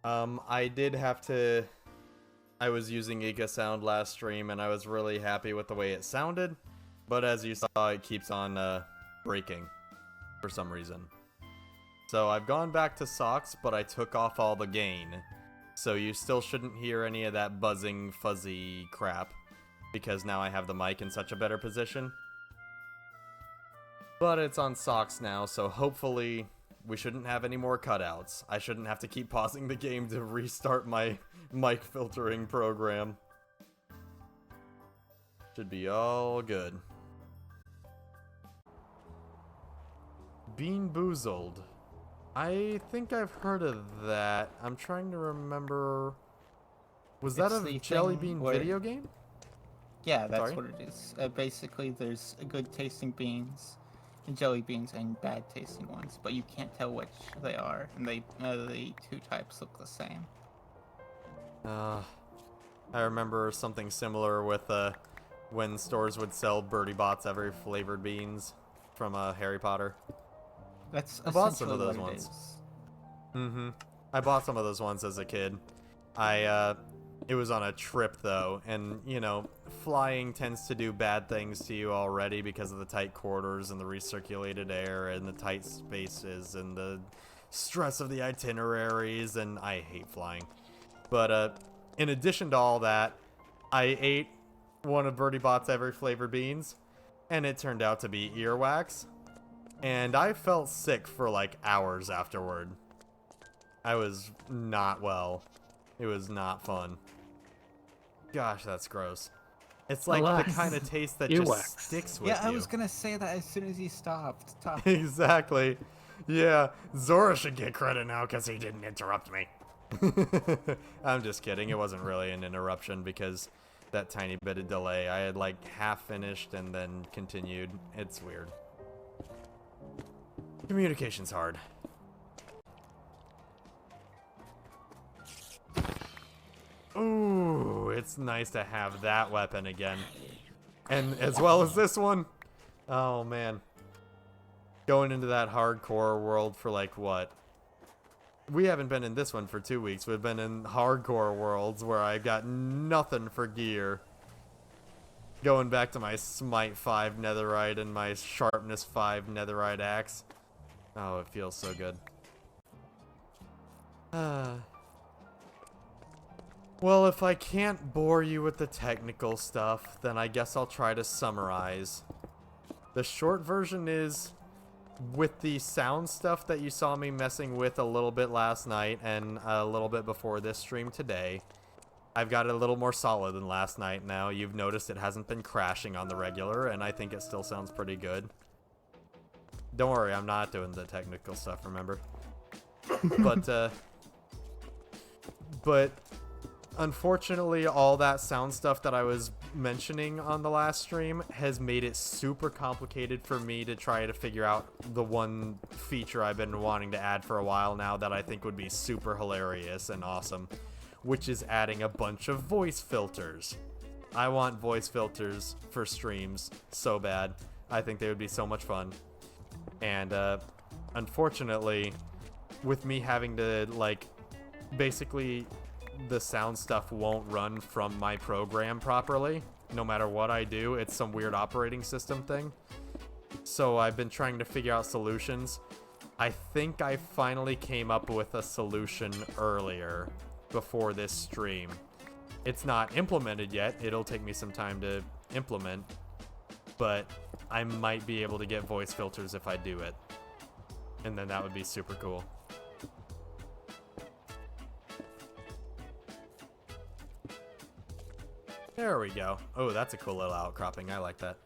I did have to. I was using Ika Sound last stream, and I was really happy with the way it sounded. But as you saw, it keeps on breaking for some reason. So I've gone back to Socks, but I took off all the gain. So you still shouldn't hear any of that buzzing, fuzzy crap, because now I have the mic in such a better position. But it's on Socks now, so hopefully we shouldn't have any more cutouts. I shouldn't have to keep pausing the game to restart my mic filtering program. Should be all good. Bean Boozled. I think I've heard of that. I'm trying to remember. Was that It's a the Jelly thing Bean where- video game? Yeah, that's Sorry? what it is. Basically, there's good tasting beans, and jelly beans, and bad tasting ones, but you can't tell which they are, and the two types look the same. I remember something similar with when stores would sell Birdie Bots every flavored beans from Harry Potter. That's I bought some essentially of those what it ones. is. Mm-hmm. I bought some of those ones as a kid. It was on a trip though, and you know, flying tends to do bad things to you already because of the tight quarters and the recirculated air and the tight spaces and the stress of the itineraries, and I hate flying. But in addition to all that, I ate one of Birdie Bot's every flavored beans, and it turned out to be earwax. And I felt sick for like hours afterward. I was not well. It was not fun. Gosh, that's gross. It's like Alas, the kind of taste that earwax. just sticks with Yeah, I you. was gonna say that as soon as he stopped. Exactly. Yeah, Zora should get credit now because he didn't interrupt me. I'm just kidding. It wasn't really an interruption because that tiny bit of delay. I had like half finished and then continued. It's weird. Communication's hard. Ooh, it's nice to have that weapon again. And as well as this one. Oh, man. Going into that hardcore world for like what? We haven't been in this one for 2 weeks. We've been in hardcore worlds where I got nothing for gear. Going back to my Smite 5 Netherite and my Sharpness 5 Netherite axe. Oh, it feels so good. Well, if I can't bore you with the technical stuff, then I guess I'll try to summarize. The short version is, with the sound stuff that you saw me messing with a little bit last night and a little bit before this stream today, I've got it a little more solid than last night now. You've noticed it hasn't been crashing on the regular, and I think it still sounds pretty good. Don't worry, I'm not doing the technical stuff, remember? But unfortunately, all that sound stuff that I was mentioning on the last stream has made it super complicated for me to try to figure out the one feature I've been wanting to add for a while now that I think would be super hilarious and awesome, which is adding a bunch of voice filters. I want voice filters for streams so bad. I think they would be so much fun. And unfortunately, with me having to, like, basically the sound stuff won't run from my program properly. No matter what I do, it's some weird operating system thing. So I've been trying to figure out solutions. I think I finally came up with a solution earlier before this stream. It's not implemented yet. It'll take me some time to implement, but I might be able to get voice filters if I do it. And then that would be super cool. There we go. Oh, that's a cool little outcropping. I like that.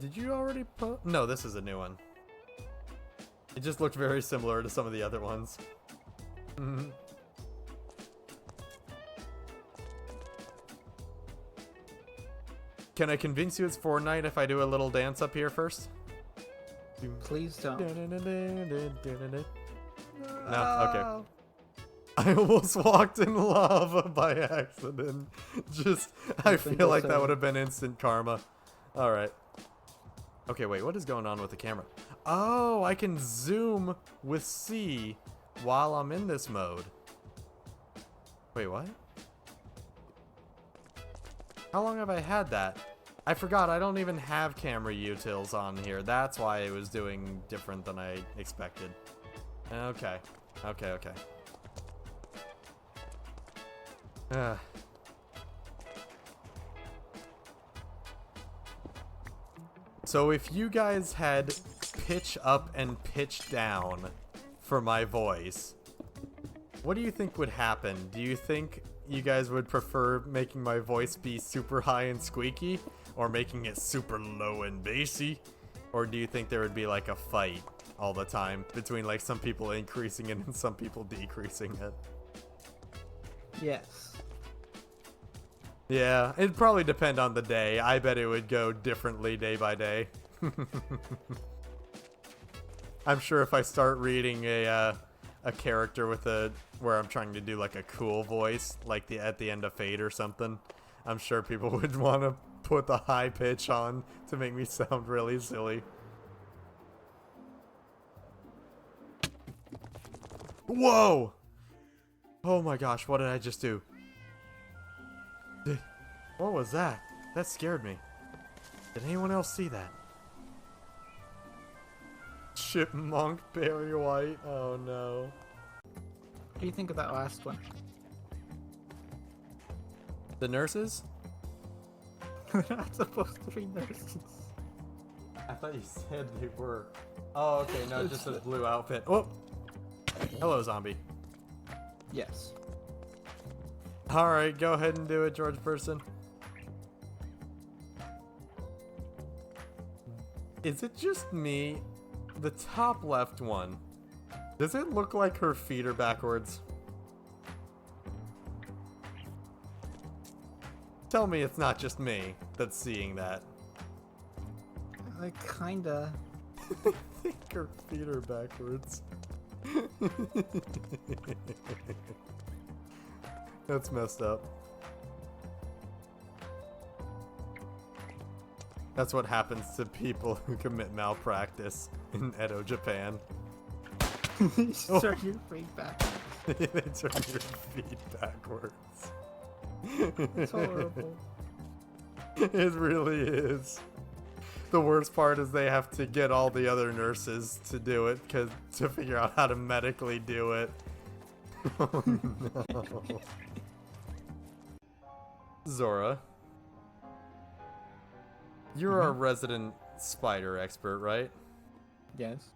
Did you already put? No, this is a new one. It just looked very similar to some of the other ones. Can I convince you it's Fortnite if I do a little dance up here first? Please don't. No, okay. I almost walked in lava by accident. I feel like that would have been instant karma. Alright. Okay, wait, what is going on with the camera? Oh, I can zoom with C while I'm in this mode. Wait, what? How long have I had that? I forgot, I don't even have camera utils on here. That's why it was doing different than I expected. Okay. Okay. Ugh. So if you guys had pitch up and pitch down for my voice, what do you think would happen? Do you think you guys would prefer making my voice be super high and squeaky, or making it super low and bassy? Or do you think there would be like a fight all the time between like some people increasing it and some people decreasing it? Yes. Yeah, it'd probably depend on the day. I bet it would go differently day by day. I'm sure if I start reading a character with where I'm trying to do like a cool voice, like at the end of Fate or something, I'm sure people would want to put the high pitch on to make me sound really silly. Whoa! Oh my gosh, what did I just do? What was that? That scared me. Did anyone else see that? Chipmunk Barry White. Oh no. What do you think of that last one? The nurses? They're not supposed to be nurses. I thought you said they were. Oh, okay, no, just a blue outfit. Oh! Hello, zombie. Yes. Alright, go ahead and do it, George Person. Is it just me? The top left one. Does it look like her feet are backwards? Tell me it's not just me that's seeing that. Like, kinda. I think her feet are backwards. That's messed up. That's what happens to people who commit malpractice in Edo, Japan. You turn your feet back. They turn your feet backwards. It's horrible. It really is. The worst part is they have to get all the other nurses to do it to figure out how to medically do it. Oh no. Zora, you're our resident spider expert, right? Yes.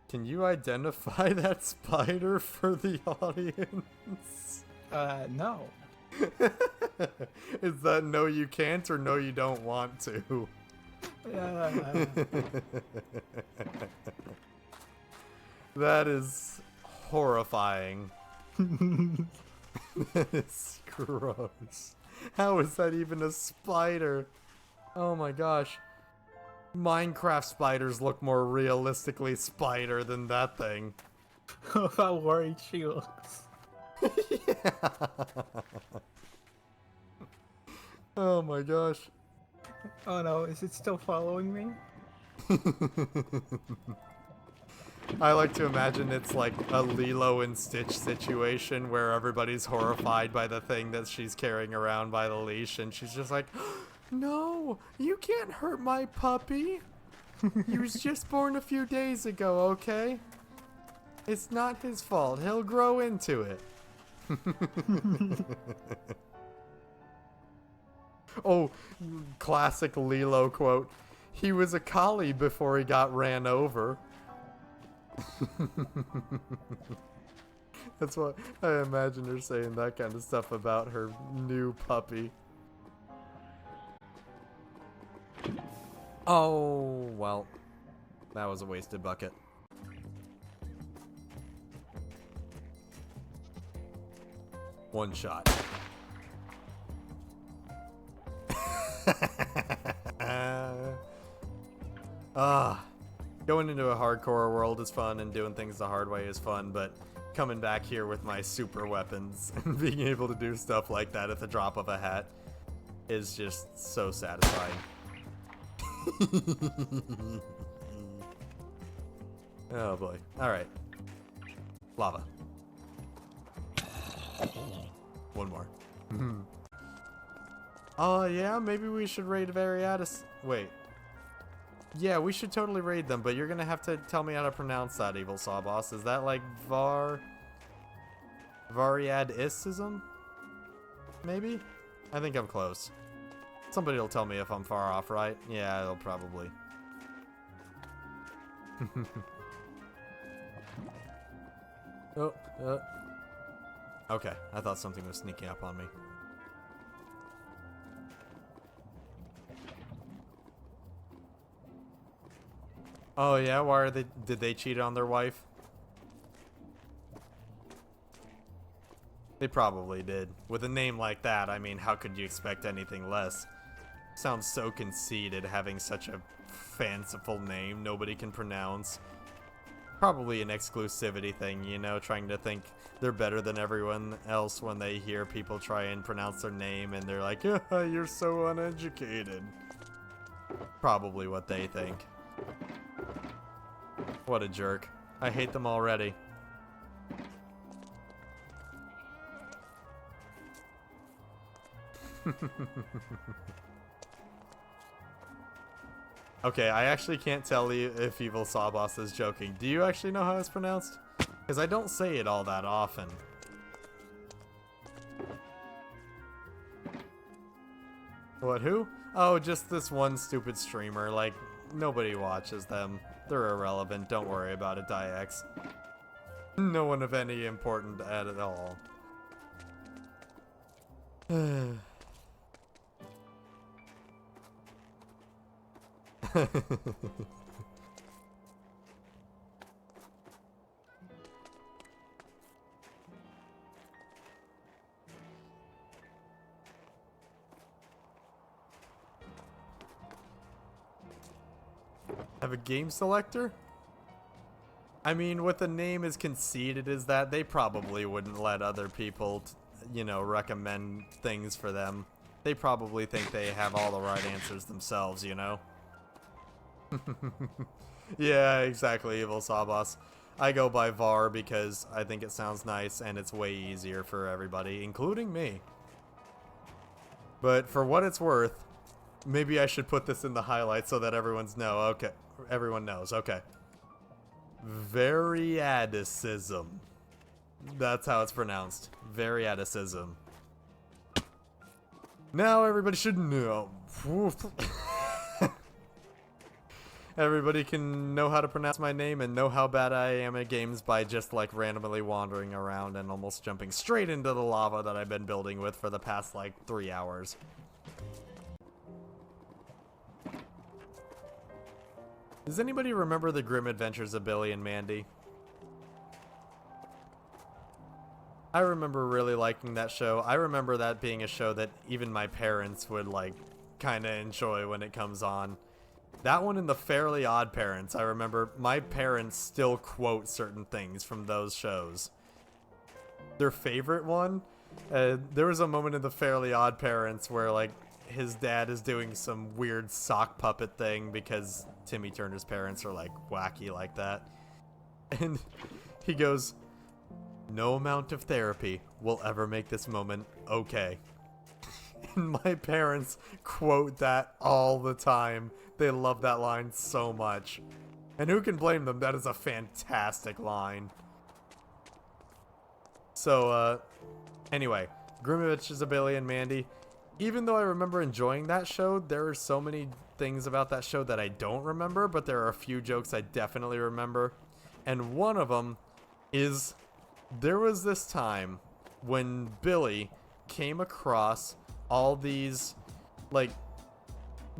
Can you identify that spider for the audience? No. Is that no you can't or no you don't want to? That is horrifying. That is gross. How is that even a spider? Oh my gosh. Minecraft spiders look more realistically spider than that thing. How worried she looks. Yeah. Oh my gosh. Oh no, is it still following me? I like to imagine it's like a Lilo and Stitch situation where everybody's horrified by the thing that she's carrying around by the leash, and she's just like, no, you can't hurt my puppy. He was just born a few days ago, okay? It's not his fault. He'll grow into it. Oh, classic Lilo quote. He was a collie before he got ran over. That's what I imagine her saying, that kind of stuff about her new puppy. Oh, well, that was a wasted bucket. One shot. Going into a hardcore world is fun and doing things the hard way is fun, but coming back here with my super weapons and being able to do stuff like that at the drop of a hat is just so satisfying. Oh boy. Alright. Lava. One more. Oh, yeah, maybe we should raid Variadis. Wait. Yeah, we should totally raid them, but you're gonna have to tell me how to pronounce that, Evil Saw Boss. Is that like Variadism? Maybe? I think I'm close. Somebody will tell me if I'm far off, right? Yeah, they'll probably. Oh, okay, I thought something was sneaking up on me. Oh yeah, why are they? Did they cheat on their wife? They probably did. With a name like that, I mean, how could you expect anything less? Sounds so conceited having such a fanciful name nobody can pronounce. Probably an exclusivity thing, you know, trying to think they're better than everyone else when they hear people try and pronounce their name and they're like, you're so uneducated. Probably what they think. What a jerk. I hate them already. Okay, I actually can't tell you if Evil Sawboss is joking. Do you actually know how it's pronounced? Because I don't say it all that often. What, who? Oh, just this one stupid streamer. Like, nobody watches them. They're irrelevant. Don't worry about it, Diex. No one of any importance at all. Have a game selector? I mean, what the name is conceded is that they probably wouldn't let other people, you know, recommend things for them. They probably think they have all the right answers themselves, you know? Yeah, exactly, Evil Sawboss. I go by Var because I think it sounds nice and it's way easier for everybody, including me. But for what it's worth, maybe I should put this in the highlights so that everyone knows. Okay. Variadicism. That's how it's pronounced. Variadicism. Now everybody should know. Everybody can know how to pronounce my name and know how bad I am at games by just like randomly wandering around and almost jumping straight into the lava that I've been building with for the past like 3 hours. Does anybody remember the Grim Adventures of Billy and Mandy? I remember really liking that show. I remember that being a show that even my parents would like kind of enjoy when it comes on. That one and the Fairly Odd Parents, I remember my parents still quote certain things from those shows. Their favorite one, there was a moment in the Fairly Odd Parents where like his dad is doing some weird sock puppet thing because Timmy Turner's parents are like wacky like that. And he goes, "No amount of therapy will ever make this moment okay." And my parents quote that all the time. They love that line so much. And who can blame them? That is a fantastic line. So, anyway, Grim Adventures of Billy and Mandy. Even though I remember enjoying that show, there are so many things about that show that I don't remember, but there are a few jokes I definitely remember. And one of them is, there was this time when Billy came across all these, like,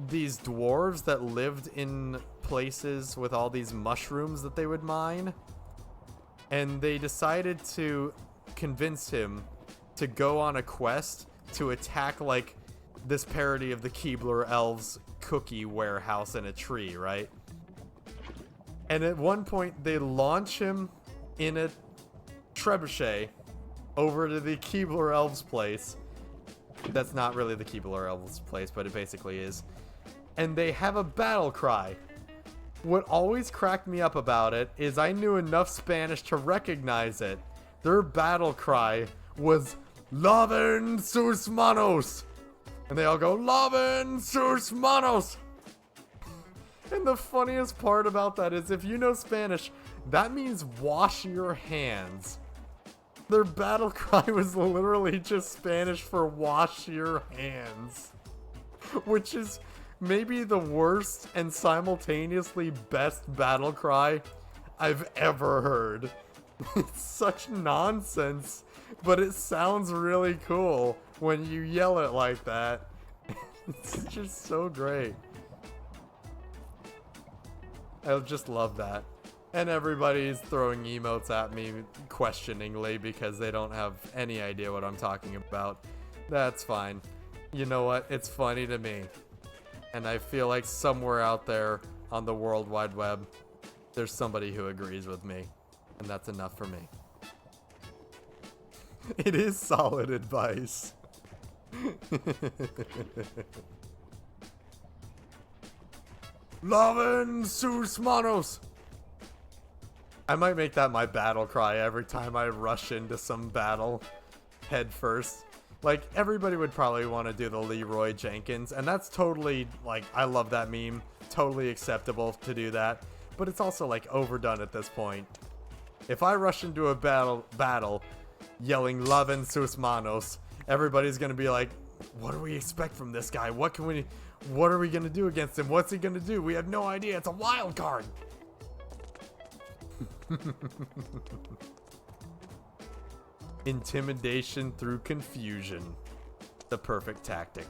these dwarves that lived in places with all these mushrooms that they would mine. And they decided to convince him to go on a quest to attack, like, this parody of the Keebler Elves cookie warehouse in a tree, right? And at one point, they launch him in a trebuchet over to the Keebler Elves place. That's not really the Keebler Elves place, but it basically is. And they have a battle cry. what always cracked me up about it is I knew enough Spanish to recognize it. Their battle cry was "Laven sus manos!" And they all go, "Laven sus manos!" And the funniest part about that is if you know Spanish, that means wash your hands. Their battle cry was literally just Spanish for wash your hands. Which is maybe the worst and simultaneously best battle cry I've ever heard. It's such nonsense, but it sounds really cool when you yell it like that. It's just so great. I just love that. And everybody's throwing emotes at me questioningly because they don't have any idea what I'm talking about. That's fine. You know what? It's funny to me. And I feel like somewhere out there on the World Wide Web, there's somebody who agrees with me. And that's enough for me. It is solid advice. Laven sus manos! I might make that my battle cry every time I rush into some battle head first. Like, everybody would probably want to do the Leroy Jenkins, and that's totally, like, I love that meme. Totally acceptable to do that. But it's also, like, overdone at this point. If I rush into a battle yelling Laven sus manos, everybody's gonna be like, what do we expect from this guy? What are we gonna do against him? What's he gonna do? We have no idea. It's a wild card. Intimidation through confusion. The perfect tactic.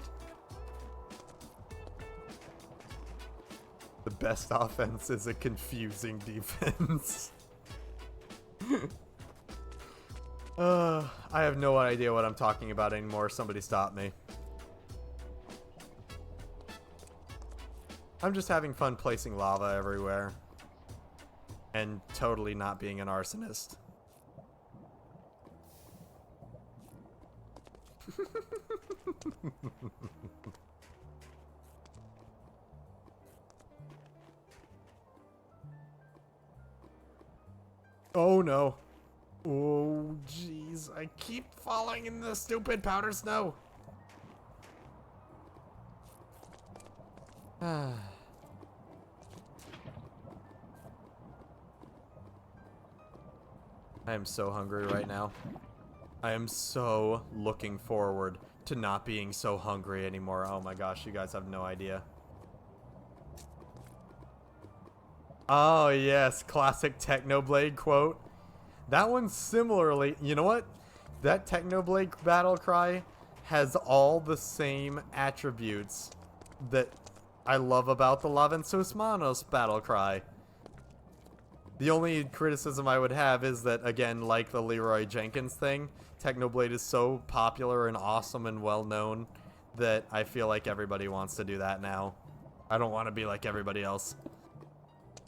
The best offense is a confusing defense. I have no idea what I'm talking about anymore. Somebody stop me. I'm just having fun placing lava everywhere. And totally not being an arsonist. Oh no. Oh jeez, I keep falling in the stupid powder snow. I am so hungry right now. I am so looking forward to not being so hungry anymore. Oh my gosh, you guys have no idea. Oh yes, classic Technoblade quote. That one similarly, you know what? That Technoblade battle cry has all the same attributes that I love about the Laven sus manos battle cry. The only criticism I would have is that, again, like the Leroy Jenkins thing, Technoblade is so popular and awesome and well-known that I feel like everybody wants to do that now. I don't want to be like everybody else.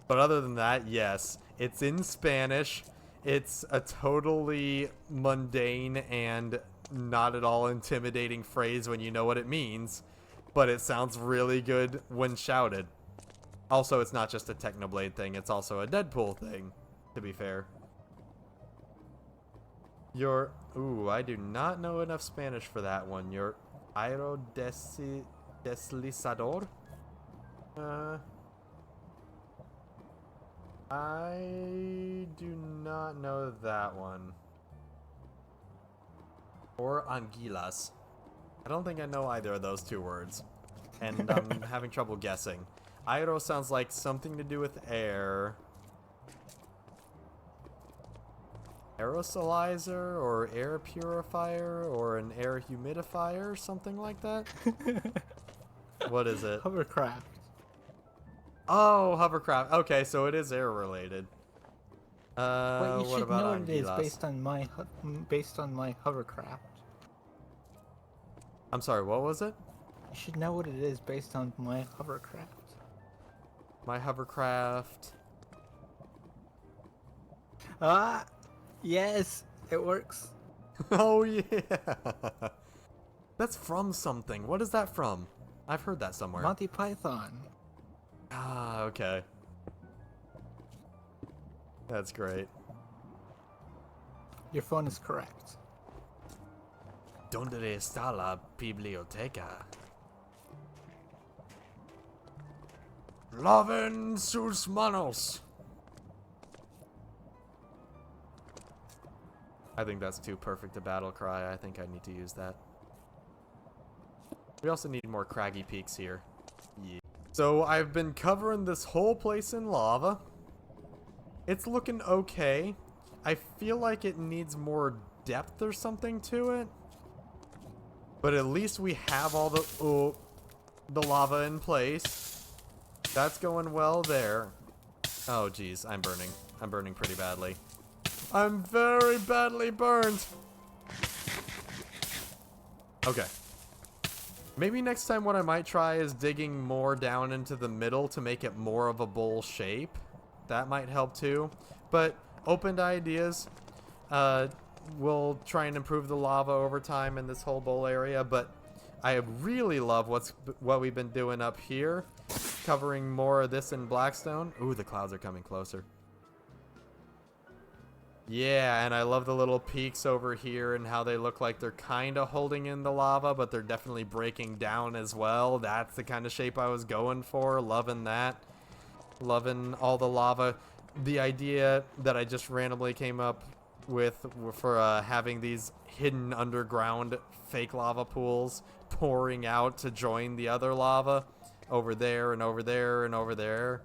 But other than that, yes, it's in Spanish. It's a totally mundane and not at all intimidating phrase when you know what it means, but it sounds really good when shouted. Also, it's not just a Technoblade thing, it's also a Deadpool thing, to be fair. Ooh, I do not know enough Spanish for that one. Your aerodeslizador? I do not know that one. Or anguilas. I don't think I know either of those two words. And I'm having trouble guessing. Aero sounds like something to do with air. Aerosolizer or air purifier or an air humidifier, something like that. What is it? Hovercraft. Oh, hovercraft. Okay, so it is air related. Wait, you what should about know what it is anguilas? based on my hovercraft. I'm sorry, what was it? You should know what it is based on my hovercraft. My hovercraft. Ah, yes, it works. Oh yeah. That's from something. What is that from? I've heard that somewhere. Monty Python. Ah, okay. That's great. Your phone is correct. ¿Dónde está la biblioteca? Laven sus manos. I think that's too perfect a battle cry. I think I need to use that. We also need more craggy peaks here. Yeah. So I've been covering this whole place in lava. It's looking okay. I feel like it needs more depth or something to it. But at least we have all the lava in place. That's going well there. Oh, geez. I'm burning. I'm burning pretty badly. I'm very badly burned. Okay. Maybe next time what I might try is digging more down into the middle to make it more of a bowl shape. That might help too. But open to ideas. We'll try and improve the lava over time in this whole bowl area. But I really love what we've been doing up here. Covering more of this in Blackstone. Ooh, the clouds are coming closer. Yeah, and I love the little peaks over here and how they look like they're kind of holding in the lava, but they're definitely breaking down as well. That's the kind of shape I was going for. Loving that. Loving all the lava. The idea that I just randomly came up with for having these hidden underground fake lava pools pouring out to join the other lava over there and over there and over there.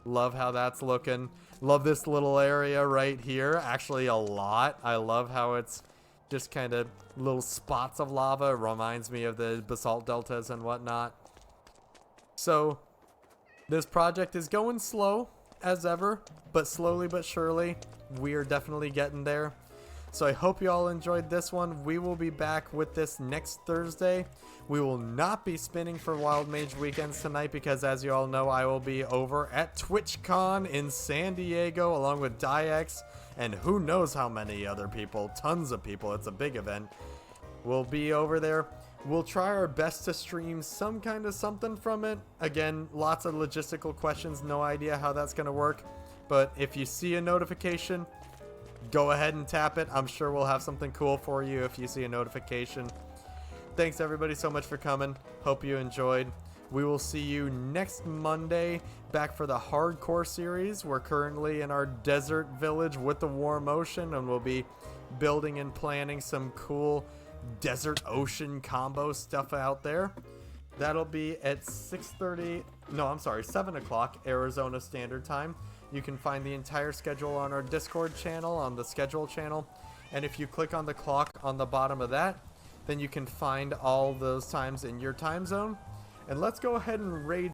Love how that's looking. Love this little area right here, actually a lot. I love how it's just kind of little spots of lava. It reminds me of the basalt deltas and whatnot. So this project is going slow as ever, but slowly but surely we are definitely getting there. So I hope you all enjoyed this one. We will be back with this next Thursday. We will not be spinning for Wild Mage Weekends tonight because, as you all know, I will be over at TwitchCon in San Diego along with Diex and who knows how many other people. Tons of people. It's a big event. We'll be over there. We'll try our best to stream some kind of something from it. Again, lots of logistical questions. No idea how that's going to work. But if you see a notification, go ahead and tap it. I'm sure we'll have something cool for you if you see a notification. Thanks everybody so much for coming. Hope you enjoyed. We will see you next Monday back for the hardcore series. We're currently in our desert village with the Warm Ocean, and we'll be building and planning some cool desert ocean combo stuff out there. That'll be at 7 o'clock Arizona Standard Time. You can find the entire schedule on our Discord channel, on the schedule channel. And if you click on the clock on the bottom of that, then you can find all those times in your time zone. And let's go ahead and raid